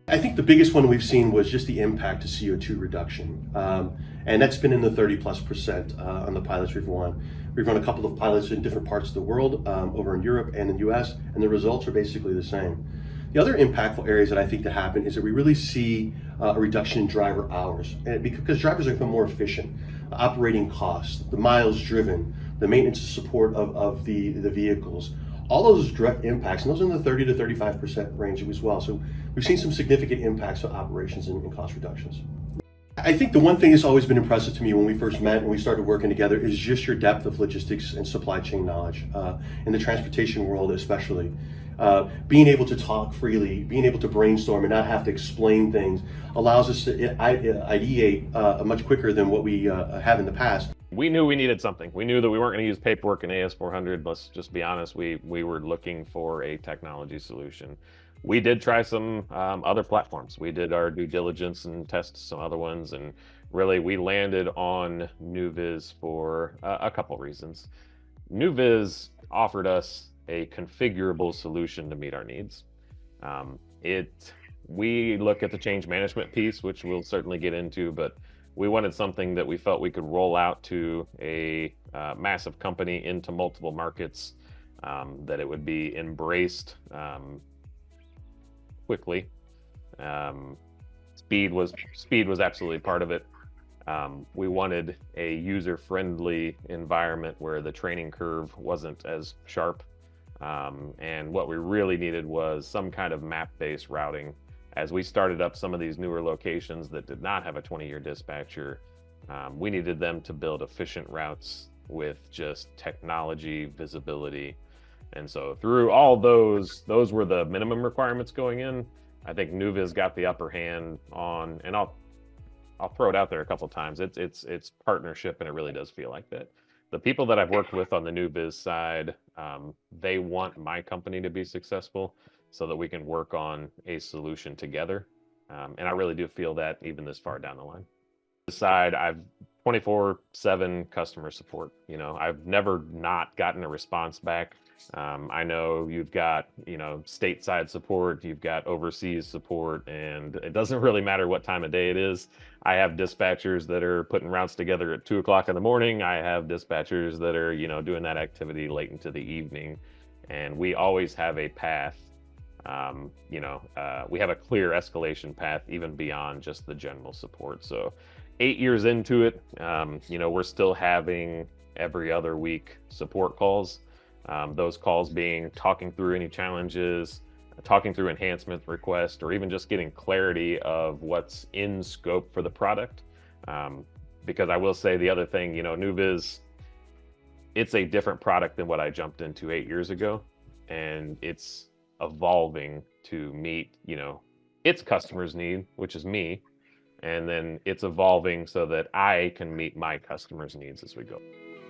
I think the biggest one we've seen was just the impact to CO2 reduction. And that's been in the 30+% on the pilots we've run. We've run a couple of pilots in different parts of the world, over in Europe and in the US, and the results are basically the same. The other impactful areas that I think to happen is that we really see a reduction in driver hours, and because drivers are become more efficient, operating costs, the miles driven, the maintenance and support of the vehicles, all those direct impacts, and those are in the 30 to 35% range as well. So we've seen some significant impacts on operations and cost reductions. I think the one thing that's always been impressive to me when we first met and we started working together is just your depth of logistics and supply chain knowledge, in the transportation world especially. Being able to talk freely, being able to brainstorm and not have to explain things allows us to ideate much quicker than what we have in the past. We knew we needed something. We knew that we weren't going to use paperwork in AS400. Let's just be honest. We were looking for a technology solution. We did try some other platforms. We did our due diligence and test some other ones, and really we landed on nuVizz for a couple reasons. nuVizz offered us a configurable solution to meet our needs. We look at the change management piece, which we'll certainly get into, but we wanted something that we felt we could roll out to a massive company into multiple markets, that it would be embraced quickly. Speed was absolutely part of it. We wanted a user-friendly environment where the training curve wasn't as sharp. And what we really needed was some kind of map-based routing. As we started up some of these newer locations that did not have a 20-year dispatcher, we needed them to build efficient routes with just technology, visibility. And so through all those were the minimum requirements going in. I think nuVizz got the upper hand on, and I'll throw it out there a couple of times. It's partnership, and it really does feel like that. The people that I've worked with on the nuVizz side, they want my company to be successful so that we can work on a solution together. And I really do feel that even this far down the line. This side, I've 24/7 customer support. I've never not gotten a response back. I know you've got, stateside support, you've got overseas support, and it doesn't really matter what time of day it is. I have dispatchers that are putting routes together at 2 o'clock in the morning. I have dispatchers that are, doing that activity late into the evening. And we always have a path. We have a clear escalation path even beyond just the general support. So 8 years into it, we're still having every other week support calls. Those calls being talking through any challenges, talking through enhancement requests, or even just getting clarity of what's in scope for the product. Because I will say the other thing, nuVizz, it's a different product than what I jumped into 8 years ago, and it's evolving to meet, its customers' need, which is me, and then it's evolving so that I can meet my customers' needs as we go.